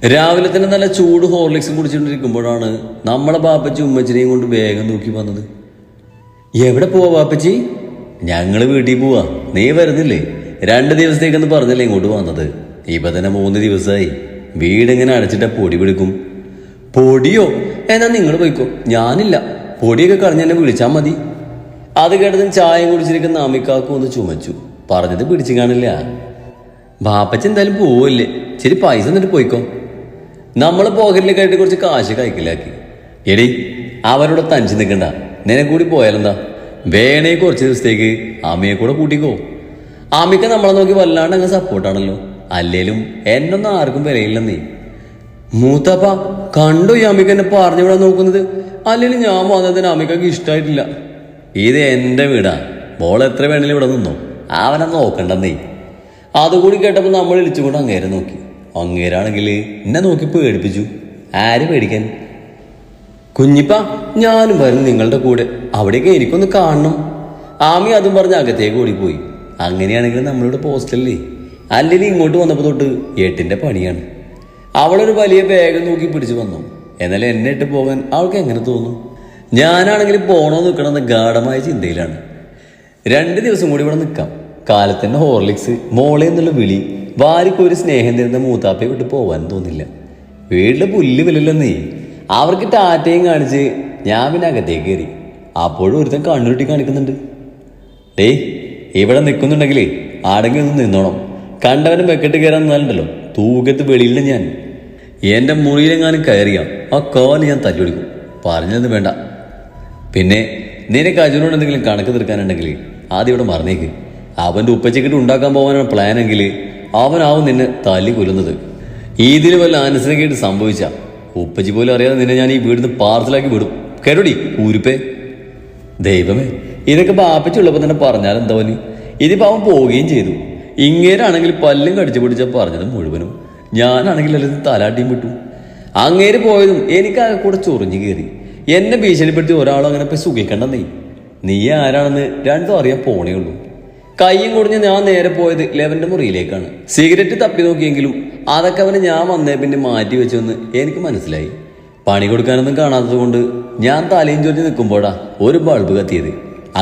രാവിലെ തന്നെ നല്ല ചൂട് ഹോർലിക്സും കുടിച്ചുകൊണ്ടിരിക്കുമ്പോഴാണ് നമ്മളെ ബാപ്പച്ചി ഉമ്മച്ചിനെയും കൊണ്ട് വേഗം നോക്കി വന്നത്. എവിടെ പോവാ ബാപ്പച്ചി? ഞങ്ങള് വീട്ടിൽ പോവാ, നീ വരുന്നില്ലേ? 2 ദിവസത്തേക്കെന്ന് പറഞ്ഞല്ലേ ഇങ്ങോട്ട് വന്നത്. ഇപ്പൊ തന്നെ 3 ദിവസമായി. വീടിങ്ങനെ അടച്ചിട്ട പൊടി പിടിക്കും. പൊടിയോ? എന്നാ നിങ്ങൾ പോയിക്കോ, ഞാനില്ല. പൊടിയൊക്കെ കളഞ്ഞ് എന്നെ വിളിച്ചാൽ മതി. അത് കേട്ടതും ചായ കുടിച്ചിരിക്കുന്ന അമിക്കാക്കും ഒന്ന് ചുമച്ചു. പറഞ്ഞത് പിടിച്ചു കാണില്ല. ബാപ്പച്ചി എന്തായാലും പോവല്ലേ, ശരി പൈസ എന്നിട്ട് പോയിക്കോ. നമ്മൾ പോക്കറ്റിലേക്കായിട്ട് കുറച്ച് കാശ് കൈക്കലാക്കി. എടി അവരോട് തനിച്ച് നിൽക്കണ്ട, നിനക്ക് കൂടി പോയാലെന്താ? വേണേ കുറച്ച് ദിവസത്തേക്ക് അമ്മയെ കൂടെ കൂട്ടിക്കോ. അമ്മയ്ക്ക് നമ്മളെ നോക്കി വല്ലാണ്ട് അങ്ങ് സപ്പോർട്ടാണല്ലോ. അല്ലേലും എന്നൊന്നും ആർക്കും വിലയില്ലെന്നേ. മൂത്തപ്പ കണ്ടോ ഈ അമ്മയ്ക്ക് എന്നെ പറഞ്ഞു വിടാൻ നോക്കുന്നത്? അല്ലെങ്കിൽ ഞാൻ വന്നതിന് അമ്മയ്ക്കൊക്കെ ഇഷ്ടമായിട്ടില്ല. ഇത് എന്റെ വീടാ, മോൾ എത്ര വേണേലും ഇവിടെ നിന്നോ, അവനെ നോക്കണ്ടെന്നേ. അതുകൂടി കേട്ടപ്പോൾ നമ്മൾ ഇളിച്ചുകൊണ്ട് അങ്ങേരെ നോക്കി. അങ്ങേരാണെങ്കിൽ എന്നെ നോക്കി പേടിപ്പിച്ചു. ആര് പേടിക്കാൻ? കുഞ്ഞിപ്പ ഞാനും വരും നിങ്ങളുടെ കൂടെ, അവിടേക്ക് എനിക്കൊന്ന് കാണണം. ആമി അതും പറഞ്ഞ് അകത്തേക്ക് ഓടിപ്പോയി. അങ്ങനെയാണെങ്കിൽ നമ്മളിവിടെ പോസ്റ്റല്ലേ, അല്ലെങ്കിൽ ഇങ്ങോട്ട് വന്നപ്പോൾ തൊട്ട് 8ന്റെ പണിയാണ്. അവളൊരു വലിയ ബാഗ് നോക്കി പിടിച്ചു വന്നു. എന്നാൽ എന്നെ ഇട്ട് പോകാൻ അവൾക്ക് എങ്ങനെ തോന്നും? ഞാനാണെങ്കിൽ പോണോ നിൽക്കണമെന്ന് ഗാഢമായ ചിന്തയിലാണ്. 2 ദിവസം കൂടി ഇവിടെ നിൽക്കാം. കാലത്തന്നെ ഹോർലിക്സ് മോളെ എന്നുള്ള വിളി വാരിക്കൊരു സ്നേഹം തരുന്ന മൂത്താപ്പയെ വിട്ട് പോകാൻ തോന്നില്ല. വീട്ടിലെ പുല്ല് വിലല്ലെന്നേ. അവർക്ക് ടാറ്റയും കാണിച്ച് ഞാൻ പിന്നെ അകത്തേക്ക് കയറി. അപ്പോഴും ഒരുത്തൻ കണ്ണുരുട്ടി കാണിക്കുന്നുണ്ട്. ഡേയ് ഇവിടെ നിൽക്കുന്നുണ്ടെങ്കിലേ ആടെങ്കിൽ ഒന്ന് നിന്നോണം. കണ്ടവനും വെക്കെട്ട് കയറാൻ നിന്നാലുണ്ടല്ലോ തൂക്കത്ത് വെളിയില്ല. ഞാൻ എൻ്റെ മുറിയിലെങ്ങാനും കയറിയാ ആ കോല് ഞാൻ തല്ലിയൊടിക്കും. പറഞ്ഞതൊന്നും വേണ്ട. പിന്നെ നിനക്ക് അജുനോട് എന്തെങ്കിലും കണക്ക് തീർക്കാനുണ്ടെങ്കിൽ ആദ്യം ഇവിടെ മറന്നേക്ക്. അവൻ്റെ ഉപ്പച്ചക്കിട്ട് ഉണ്ടാക്കാൻ പോകാനാണ് പ്ലാനെങ്കിൽ അവനാവും നിന്നെ തല്ലി കൊല്ലുന്നത്. ഇതിൽ വല്ല അനുസരണക്കേട്ട് സംഭവിച്ച ഉപ്പച്ചി പോലും അറിയാതെ നിന്നെ ഞാൻ ഈ വീടിന്ന് പാർസലാക്കി വിടും. കേട്ടോടി ഊരിപ്പേ. ദൈവമേ, ഇതൊക്കെ ബാപ്പച്ചി ഉള്ളപ്പോൾ തന്നെ പറഞ്ഞാലെന്താവന്? ഇതിപ്പോൾ അവൻ പോവുകയും ചെയ്തു. ഇങ്ങേരാണെങ്കിൽ പല്ലും കടിച്ചു പിടിച്ച പറഞ്ഞത് മുഴുവനും. ഞാനാണെങ്കിൽ അല്ലെങ്കിൽ തലാട്ടിയും വിട്ടു. അങ്ങേര് പോയതും എനിക്കാകെ കൂടെ ചൊറിഞ്ഞു കയറി. എന്നെ ഭീഷണിപ്പെടുത്തി ഒരാളും അങ്ങനെ പോയി സുഖിക്കണ്ടെന്നേ. നീ ആരാണെന്ന് രണ്ടും അറിയാൻ പോണേ ഉള്ളൂ. കയ്യും കുടിഞ്ഞ് ഞാൻ നേരെ പോയത് ലെവന്റെ മുറിയിലേക്കാണ്. സിഗരറ്റ് തപ്പി നോക്കിയെങ്കിലും അതൊക്കെ അവന് ഞാൻ വന്നേ പിന്നെ മാറ്റി വെച്ചെന്ന് എനിക്ക് മനസ്സിലായി. പണി കൊടുക്കാനൊന്നും കാണാത്തത് കൊണ്ട് ഞാൻ തലയും ചൊറിഞ്ഞ് നിൽക്കുമ്പോഴാ ഒരു ബൾബ് കത്തിയത്.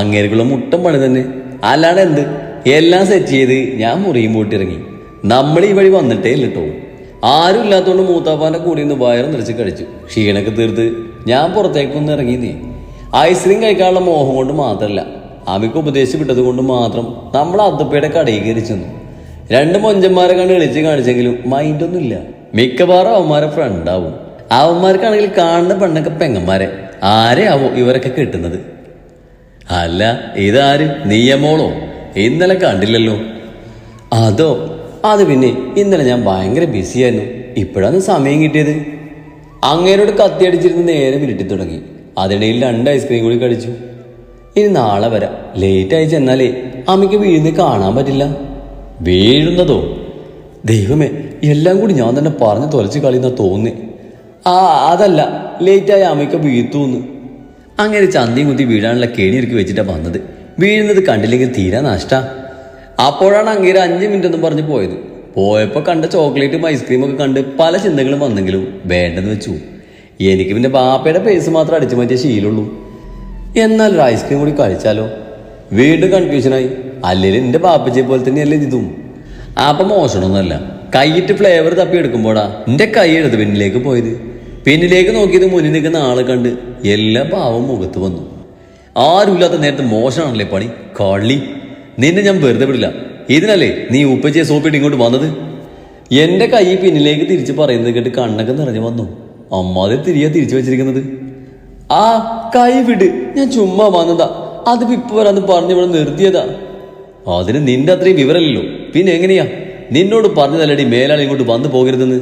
അങ്ങേർക്കുള്ള മുട്ടം പണി തന്നെ, അല്ലാണ്ട് എന്ത്. എല്ലാം സെറ്റ് ചെയ്ത് ഞാൻ മുറിയും പൂട്ടിയിറങ്ങി. നമ്മൾ ഈ വഴി വന്നിട്ടേ ഇല്ലട്ടോ. ആരും ഇല്ലാത്തതുകൊണ്ട് മൂത്താപ്പാന്റെ കൂടി നിന്ന് വയറ് നിറച്ച് കഴിച്ചു. ക്ഷീണൊക്കെ തീർത്ത് ഞാൻ പുറത്തേക്കൊന്ന് ഇറങ്ങി. ഐസ്ക്രീം കഴിക്കാനുള്ള മോഹം കൊണ്ട് മാത്രമല്ല, അമ്മയ്ക്ക് ഉപദേശിച്ച് വിട്ടത് കൊണ്ട് മാത്രം നമ്മൾ അത്തപ്പയുടെ കടയിൽ കയറി ചെന്നു. 2 മൊഞ്ചന്മാരെ കണ്ട് എളിച്ച് കാണിച്ചെങ്കിലും മൈൻഡൊന്നും ഇല്ല. മിക്കവാറും അവന്മാരെ ഫ്രണ്ടാവും. അവന്മാർക്കാണെങ്കിൽ കാണുന്ന പെണ്ണൊക്കെ പെങ്ങന്മാരെ. ആരെയാവോ ഇവരൊക്കെ കിട്ടുന്നത്? അല്ല ഇതാര്? നീയമോളോ? ഇന്നലെ കണ്ടില്ലല്ലോ. അതോ, അത് പിന്നെ ഇന്നലെ ഞാൻ ഭയങ്കര ബിസിയായിരുന്നു. ഇപ്പോഴാണ് സമയം കിട്ടിയത്. അങ്ങേരോട് കത്തിയടിച്ചിരുന്ന് നേരെ വിരട്ടി തുടങ്ങി. അതിനിടയിൽ 2 ഐസ്ക്രീം കൂടി കഴിച്ചു. ഇനി നാളെ വരാം. ലേറ്റായി ചെന്നാലേ അമ്മയ്ക്ക് വീഴുന്നത് കാണാൻ പറ്റില്ല. വീഴുന്നതോ? ദൈവമേ, എല്ലാം കൂടി ഞാൻ തന്നെ പറഞ്ഞ് തൊലച്ച് കളിയെന്നാ തോന്നി. അതല്ല, ലേറ്റായി അമ്മയ്ക്ക് വീഴ്ത്തൂന്ന്. അങ്ങനെ ചന്തയും കുത്തി വീഴാനുള്ള കേണിയൊരുക്കി വെച്ചിട്ടാ വന്നത്. വീഴുന്നത് കണ്ടില്ലെങ്കിൽ തീരാ നഷ്ട. അപ്പോഴാണ് അങ്ങേര് 5 മിനിറ്റ് ഒന്നും പറഞ്ഞ് പോയത്. പോയപ്പോൾ കണ്ട ചോക്ലേറ്റും ഐസ്ക്രീമൊക്കെ കണ്ട് പല ചിന്തകളും വന്നെങ്കിലും വേണ്ടെന്ന് വെച്ചു. എനിക്ക് പിന്നെ ബാപ്പയുടെ പേസ് മാത്രം അടിച്ചു മാറ്റിയ ശീലമുള്ളൂ. എന്നാൽ ഒരു ഐസ്ക്രീം കൂടി കഴിച്ചാലോ? വീണ്ടും കൺഫ്യൂഷനായി. അല്ലെങ്കിൽ എൻ്റെ ബാപ്പച്ചയെ പോലെ തന്നെയല്ലേ ഇതും. അപ്പം മോശമൊന്നുമല്ല. കൈയിട്ട് ഫ്ലേവർ തപ്പി എടുക്കുമ്പോഴാ എൻ്റെ കൈ എടുത്ത് പിന്നിലേക്ക് പോയത്. പിന്നിലേക്ക് നോക്കിയത് മുന്നിൽ നിൽക്കുന്ന ആളെ കണ്ട് എല്ലാ പാവം മുഖത്ത് വന്നു. ആരുമില്ലാത്ത നേരത്തെ മോശമാണല്ലേ പണി. കള്ളി, നിന്നെ ഞാൻ വെറുതെ വിടില്ല. ഇതിനല്ലേ നീ ഉപ്പച്ചയെ സോപ്പിട്ട് ഇങ്ങോട്ട് വന്നത്? എൻ്റെ കൈ പിന്നിലേക്ക് തിരിച്ച് പറയുന്നത് കേട്ട് കണ്ണൊക്കെ നിറഞ്ഞു വന്നു. അമ്മാതെ തിരിച്ചു വെച്ചിരിക്കുന്നത്. ആ കൈ വിട്, ഞാൻ ചുമ്മാ വന്നതാ. അത് ഇപ്പൊ വരാന്ന് പറഞ്ഞിവിടെ നിർത്തിയതാ. അതിന് നിന്റെ അത്രയും വിവരമല്ലോ. പിന്നെ എങ്ങനെയാ? നിന്നോട് പറഞ്ഞതല്ലടി മേലാളി ഇങ്ങോട്ട് വന്നു പോകരുതെന്ന്.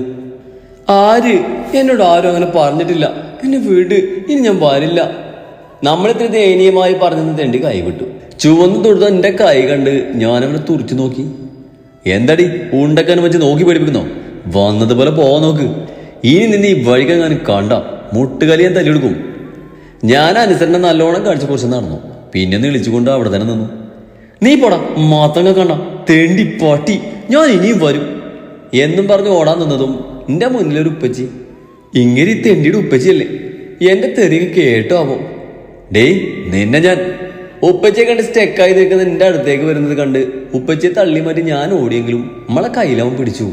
ആര്? എന്നോട് ആരും അങ്ങനെ പറഞ്ഞിട്ടില്ല. എന്നെ വീട്, ഇനി ഞാൻ വരില്ല. നമ്മളിത്ര ദയനീയമായി പറഞ്ഞെന്ന് തെണ്ടി കൈ വിട്ടു. ചുവന്ന് തൊടുത്ത എന്റെ കൈ കണ്ട് ഞാനവനെ തുറച്ചു നോക്കി. എന്തടി ഉണ്ടക്കാനും വെച്ച് നോക്കി പഠിപ്പിക്കുന്നോ? വന്നതുപോലെ പോവാൻ നോക്ക്. ഇനി നിന്ന് ഈ വഴിക്കെങ്ങാനും കണ്ട മുട്ടുകലി ഞാൻ തല്ലിയെടുക്കും. ഞാൻ അനുസരണം നല്ലോണം കാണിച്ച് കുറച്ച് നടന്നു. പിന്നെ വിളിച്ചുകൊണ്ട് അവിടെ തന്നെ നിന്നു. നീ പോടാ മാത്തങ്ങ കണ്ട തെണ്ടി പട്ടി, ഞാൻ ഇനിയും വരും എന്നും പറഞ്ഞ് ഓടാൻ നിന്നതും എന്റെ മുന്നിലൊരു ഉപ്പച്ചി. ഇങ്ങനെ ഈ തെണ്ടിയുടെ ഉപ്പച്ചിയല്ലേ? എന്റെ തെറിയൊക്കെ കേട്ടോ ആവോ? ഡേയ് നിന്നെ ഞാൻ. ഉപ്പച്ചിയെ കണ്ട് സ്റ്റെക്കായി നിൽക്കുന്ന എന്റെ അടുത്തേക്ക് വരുന്നത് കണ്ട് ഉപ്പച്ചിയെ തള്ളി മാറ്റി ഞാൻ ഓടിയെങ്കിലും നമ്മളെ കയ്യിലവൻ പിടിച്ചു.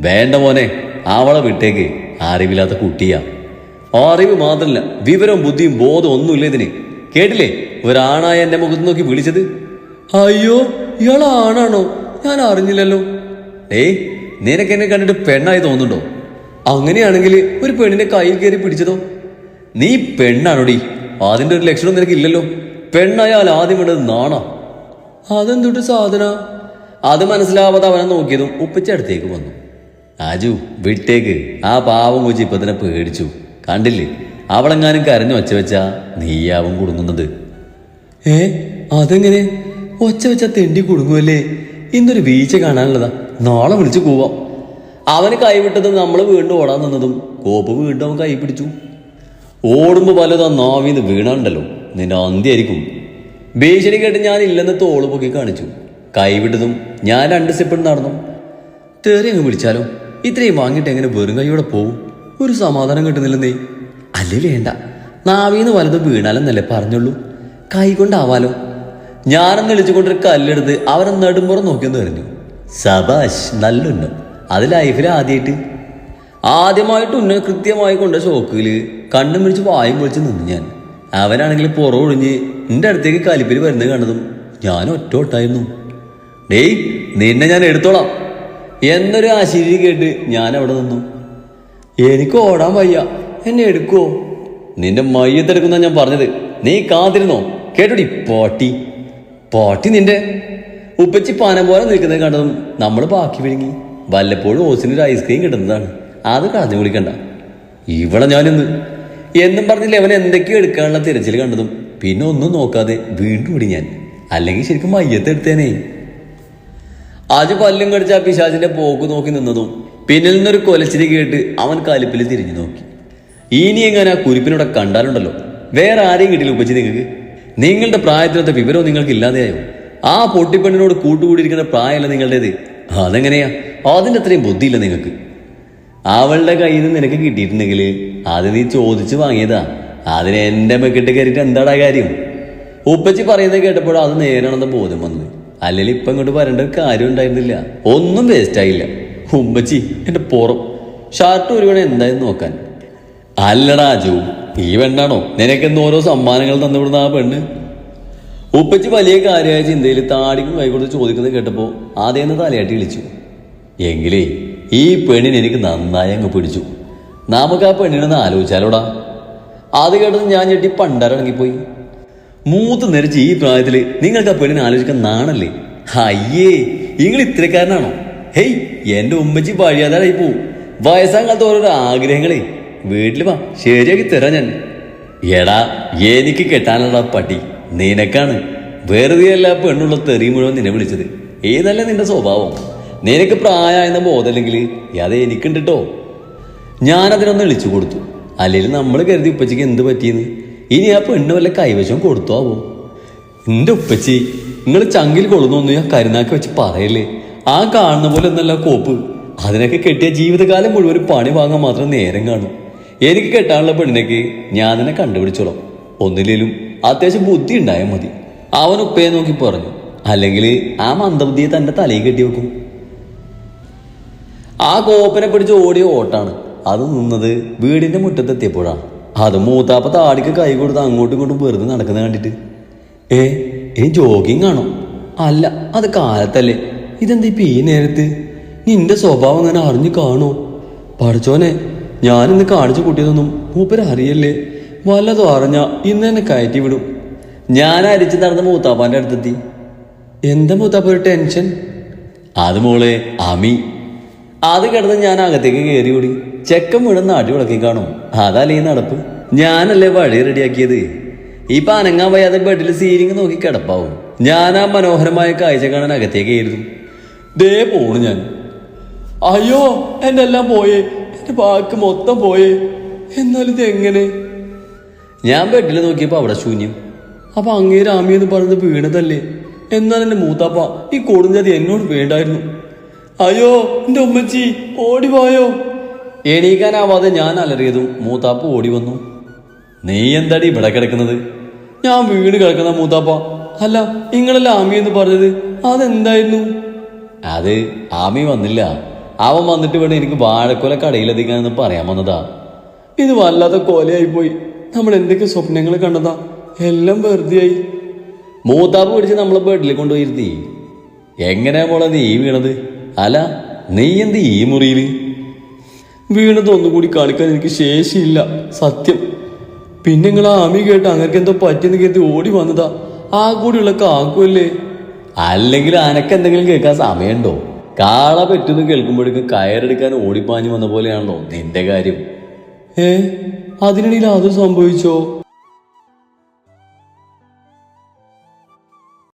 വേണ്ട മോനെ, അവളെ വിട്ടേക്ക്. അറിവില്ലാത്ത കുട്ടിയാ. അറിവ് മാത്രല്ല, വിവരവും ബുദ്ധിയും ബോധവും ഒന്നുമില്ല ഇതിന്. കേട്ടില്ലേ ഒരാണായ എന്റെ മുഖത്ത് നോക്കി വിളിച്ചത്? അയ്യോ, ഇയാൾ ആണാണോ? ഞാൻ അറിഞ്ഞില്ലല്ലോ. ഏയ്, നിനക്ക് എന്നെ കണ്ടിട്ട് പെണ്ണായി തോന്നുന്നുണ്ടോ? അങ്ങനെയാണെങ്കിൽ ഒരു പെണ്ണിന്റെ കയ്യിൽ കയറി പിടിച്ചതോ? നീ പെണ്ണാണോടി? അതിന്റെ ഒരു ലക്ഷണം നിനക്കില്ലല്ലോ. പെണ്ണായാൽ ആദ്യം വേണ്ടത് നാണാ. അതെന്തൊട്ട് സാധന? അത് മനസ്സിലാവാതെ അവനെ നോക്കിയതും ഉപ്പച്ച അടുത്തേക്ക് വന്നു. ആജു വിട്ടേക്ക്. ആ പാവം കൊച്ചി ഇപ്പൊ തന്നെ പേടിച്ചു. കണ്ടില്ലേ, അവളെങ്ങാനും കരഞ്ഞു ഒച്ച വെച്ചാ നീയാവും കുടുങ്ങുന്നത്. അതെങ്ങനെ? ഒച്ച വെച്ചാ തെണ്ടി കുടുങ്ങുമല്ലേ? ഇന്നൊരു വീഴ്ച കാണാനുള്ളതാ, നാളെ വിളിച്ചു പോവാം. അവന് കൈവിട്ടതും നമ്മൾ വീണ്ടും ഓടാൻ നിന്നതും കോപ്പ് വീണ്ടും അവൻ കൈ പിടിച്ചു. ഓടുമ്പോ പലതാ നാവിന്ന് വീണാണ്ടല്ലോ, നിന്റെ അന്ത്യായിരിക്കും. ഭീഷണി കേട്ട് ഞാൻ ഇല്ലെന്ന് തോള് പൊക്കി കാണിച്ചു. കൈവിട്ടതും ഞാൻ 2 സ്റ്റെപ്പ് നടന്നു. തേറി അങ്ങ് വിളിച്ചാലോ? ഇത്രയും വാങ്ങിയിട്ട് എങ്ങനെ വെറും കൈയോടെ പോവും? ഒരു സമാധാനം കിട്ടുന്നില്ലെന്നേ. അല്ലേ വേണ്ട, നാവിന്ന് വലതും വീണാലെന്നല്ലേ പറഞ്ഞുള്ളൂ. കൈ കൊണ്ടാവാലോ. ഞാനെന്ന് വിളിച്ചുകൊണ്ടൊരു കല്ലെടുത്ത് അവനെ നെടുമ്പുറം നോക്കിയൊന്ന് എറിഞ്ഞു. സബാഷ്, നല്ല ഉന്നം. അത് ലൈഫിൽ ആദ്യമായിട്ട് ഉന്നം കൃത്യമായി കൊണ്ട ഷോക്കില് കണ്ണും പിടിച്ച് വായും പൊളിച്ച് നിന്നു ഞാൻ. അവനാണെങ്കിൽ പുറമൊഴിഞ്ഞ് എൻ്റെ അടുത്തേക്ക് കലിപ്പിൽ വരുന്നത് കണ്ടതും ഞാൻ ഒറ്റോട്ടായിരുന്നു. ഡേയ് നിന്നെ ഞാൻ എടുത്തോളാം എന്നൊരു ആശീർവാദം കേട്ട് ഞാൻ അവിടെ നിന്നു. എനിക്ക് ഓടാൻ വയ്യ, എന്നെ എടുക്കുവോ? നിന്റെ മയ്യത്തെടുക്കുന്ന ഞാൻ പറഞ്ഞത്. നീ കാത്തിരുന്നോ? കേട്ടോടി പോട്ടി പോട്ടി നിന്റെ. ഉപ്പച്ചി പാനം പോലെ നിൽക്കുന്നത് കണ്ടതും നമ്മൾ ബാക്കി വിഴുങ്ങി. വല്ലപ്പോഴും ഓസിനൊരു ഐസ്ക്രീം കിട്ടുന്നതാണ്, അത് കളഞ്ഞു കുടിക്കണ്ട. ഇവിടെ ഞാനിന്ന് എന്നും പറഞ്ഞില്ല. അവൻ എന്തൊക്കെയോ എടുക്കാനുള്ള തിരച്ചിൽ കണ്ടതും പിന്നെ ഒന്നും നോക്കാതെ വീണ്ടും ഓടി ഞാൻ. അല്ലെങ്കിൽ ശരിക്കും മയ്യത്തെടുത്തേനേ. ആജ് പല്ലും കടിച്ച ആ പിശാചിന്റെ പോക്ക് നോക്കി നിന്നതും പിന്നിൽ നിന്നൊരു കൊലച്ചിരി കേട്ട് അവൻ കലിപ്പിൽ തിരിഞ്ഞു നോക്കി. ഇനി എങ്ങനെ ആ കുരിപ്പിനോടെ കണ്ടാലുണ്ടല്ലോ, വേറെ ആരെയും കിട്ടില്ല ഉപ്പച്ചി നിങ്ങൾക്ക്. നിങ്ങളുടെ പ്രായത്തിനത്തെ വിവരവും നിങ്ങൾക്ക് ഇല്ലാതെയായോ? ആ പൊട്ടിപ്പെണ്ണിനോട് കൂട്ടുകൂടിയിരിക്കുന്ന പ്രായമല്ല നിങ്ങളുടേത്. അതെങ്ങനെയാ? അതിൻ്റെ അത്രയും ബുദ്ധിയില്ല നിങ്ങൾക്ക്. അവളുടെ കയ്യിൽ നിന്ന് നിനക്ക് കിട്ടിയിട്ടുണ്ടെങ്കിൽ അത് നീ ചോദിച്ചു വാങ്ങിയതാ. അതിന് എൻ്റെ മെക്കിട്ട് കയറിയിട്ട് എന്താടാ കാര്യം? ഉപ്പച്ചി പറയുന്നത് കേട്ടപ്പോഴോ അത് നേരാണെന്ന ബോധം വന്നത്. അല്ലെങ്കിൽ ഇപ്പം ഇങ്ങോട്ട് വരേണ്ട ഒരു കാര്യം ഉണ്ടായിരുന്നില്ല. ഒന്നും വേസ്റ്റ് ആയില്ല. ഉമ്മച്ചി എൻ്റെ പുറം ഷർട്ട് ഒരുവണ എന്തായെന്ന് നോക്കാൻ. അല്ലടാ അജു, ഈ പെണ്ണാണോ നിനക്കെന്ന് ഓരോ സമ്മാനങ്ങൾ തന്നുവിടുന്ന ആ പെണ്ണ്? ഉപ്പച്ചി വലിയ കാര്യമായ ചിന്തയിൽ താടിക്കും കൈകൊടുത്ത് ചോദിക്കുന്നത് കേട്ടപ്പോൾ ആദ്യം തലയാട്ടി വിളിച്ചു. എങ്കിലേ ഈ പെണ്ണിന് എനിക്ക് നന്നായി അങ്ങ് പിടിച്ചു. നമുക്ക് ആ പെണ്ണിനൊന്ന് ആലോചിച്ചാലോടാ. അത് കേട്ടത് ഞാൻ ഞെട്ടി പണ്ടാരടങ്ങിപ്പോയി. മൂത്ത് നിരച്ച് ഈ പ്രായത്തിൽ നിങ്ങൾക്ക് ആ പെണ്ണിനെ ആലോചിക്കാൻ നാണല്ലേ? അയ്യേ, നിങ്ങൾ ഇത്രക്കാരനാണോ? ഹേയ്, എൻ്റെ ഉമ്മച്ചി വഴിയാതായി പോവും. വയസ്സാം കാലത്ത് ഓരോരോ ആഗ്രഹങ്ങളെ. വീട്ടിൽ വാ, ശരിയാക്കി തരാം ഞാൻ. എടാ, എനിക്ക് കെട്ടാനുള്ള പട്ടി നിനക്കാണ്. വെറുതെ അല്ല പെണ്ണുള്ള തെറി മുഴുവൻ നിന്നെ വിളിച്ചത്. ഏതല്ല നിന്റെ സ്വഭാവം? നിനക്ക് പ്രായമായെന്ന ബോധമല്ലെങ്കിൽ അത് എനിക്കുണ്ട് കേട്ടോ. ഞാനതിനൊന്ന് വിളിച്ചു കൊടുത്തു. അല്ലെങ്കിൽ നമ്മൾ കരുതി ഉപ്പച്ചിക്ക് എന്ത് പറ്റിയെന്ന്. ഇനി ആ പെണ്ണ് വല്ല കൈവശം കൊടുത്തോ ആവോ? എൻ്റെ ഉപ്പച്ചി, നിങ്ങൾ ചങ്കിൽ കൊള്ളുന്നൊന്നും ഞാൻ കരുനാക്കി വെച്ച് പറയല്ലേ. ആ കാണുന്ന പോലെ ഒന്നല്ല കോപ്പ്. അതിനൊക്കെ കെട്ടിയ ജീവിതകാലം മുഴുവൻ പണി വാങ്ങാൻ മാത്രം നേരം കാണും. എനിക്ക് കെട്ടാനുള്ള പെണ്ണിനേക്ക് ഞാൻ തന്നെ കണ്ടുപിടിച്ചോളാം. ഒന്നില്ലേലും അത്യാവശ്യം ബുദ്ധി ഉണ്ടായാൽ മതി. അവൻ ഉപ്പയെ നോക്കി പറഞ്ഞു. അല്ലെങ്കിൽ ആ മന്ദബുദ്ധിയെ തൻ്റെ തലയിൽ കെട്ടി വെക്കും. ആ കോപ്പനെ പിടിച്ച് ഓടിയ ഓട്ടാണ്. അത് നിന്നത് വീടിന്റെ മുറ്റത്തെത്തിയപ്പോഴാണ്. അത് മൂത്താപ്പ താടിക്ക് കൈ കൊടുത്ത് അങ്ങോട്ടും ഇങ്ങോട്ടും വെറുതെ നടക്കുന്നത് കണ്ടിട്ട്. ഇനി ജോഗിങ് ആണോ? അല്ല, അത് കാലത്തല്ലേ. ഇതെന്താ ഇപ്പൊ ഈ നേരത്ത്? നിന്റെ സ്വഭാവം അങ്ങനെ അറിഞ്ഞു കാണോ? പഠിച്ചോനെ, ഞാനിന്ന് കാണിച്ചു കൂട്ടിയതൊന്നും മൂപ്പര് അറിയല്ലേ. വല്ലതും അറിഞ്ഞ ഇന്ന് തന്നെ കയറ്റി വിടും. ഞാൻ അരിച്ച് നടന്ന മൂത്താപ്പാന്റെ അടുത്തെത്തി. എന്താ മൂത്താപ്പ ഒരു ടെൻഷൻ? അത് മോളെ അമി. അത് കിടന്ന് ഞാൻ അകത്തേക്ക് കയറി ഓടി. ചെക്കൻ വീടുന്ന നാട്ടി വിളക്കി കാണും. അതല്ലേ ഈ നടപ്പ്. ഞാനല്ലേ വഴി റെഡിയാക്കിയത്. ഇപ്പൊ അനങ്ങാൻ വയ്യാതെ ബെഡിൽ സീലിംഗ് നോക്കി കിടപ്പാവും. ഞാൻ ആ മനോഹരമായ കാഴ്ച കാണാൻ അകത്തേക്ക് ആയിരുന്നു. ദേ പോണു ഞാൻ. അയ്യോ, എൻ്റെ എല്ലാം പോയേ, എൻ്റെ ബാക്ക് മൊത്തം പോയേ. എന്നാലും ഇത് എങ്ങനെ? ഞാൻ ബെഡിൽ നോക്കിയപ്പോ അവിടെ ശൂന്യം. അപ്പൊ അങ്ങേ രാമിയെന്ന് പറഞ്ഞത് വീണതല്ലേ? എന്നാൽ എൻ്റെ മൂത്താപ്പ ഈ കൊടുഞ്ചതി എന്നോട് വേണ്ടായിരുന്നു. അയ്യോ, എൻ്റെ ഉമ്മച്ചി ഓടിപ്പോയോ? എണീക്കാനാവാതെ ഞാൻ അലറിയതും മൂത്താപ്പ ഓടി വന്നു. നീ എന്താടി ഇവിടെ കിടക്കുന്നത്? ഞാൻ വീണ് കിടക്കുന്ന മൂത്താപ്പ. അല്ല, നിങ്ങളല്ല ആമി എന്ന് പറഞ്ഞത്, അതെന്തായിരുന്നു? അത് ആമി വന്നില്ല. അവൻ വന്നിട്ട് വേണം എനിക്ക് വാഴക്കൊല കടയിലെത്തിക്കാനെന്ന് പറയാൻ വന്നതാ. ഇത് വല്ലാത്ത കൊലയായിപ്പോയി. നമ്മൾ എന്തൊക്കെ സ്വപ്നങ്ങൾ കണ്ടതാ, എല്ലാം വെറുതെയായി. മൂത്താപ്പ് പിടിച്ച് നമ്മളെ ബെഡിൽ കൊണ്ടുപോയിരുത്തി. എങ്ങനെയാ മോളെ നീ വീണത്? അല്ല, നീ എന്ത് ഈ മുറിയിൽ വീണത്? ഒന്നുകൂടി കാണിക്കാൻ എനിക്ക് ശേഷിയില്ല, സത്യം. പിന്നെ നിങ്ങൾ ആമി കേട്ട് അങ്ങനെ എന്തോ പറ്റിയെന്ന് കരുതി ഓടി വന്നതാ. ആ കൂടിയുള്ള കാക്കുമല്ലേ? അല്ലെങ്കിൽ അനക്കെന്തെങ്കിലും കേൾക്കാൻ സമയമുണ്ടോ? കാള പറ്റുമെന്ന് കേൾക്കുമ്പോഴേക്കും കയറെടുക്കാൻ ഓടിപ്പാഞ്ഞു വന്ന പോലെയാണല്ലോ നിന്റെ കാര്യം. അതിനിടയിൽ അത് സംഭവിച്ചോ?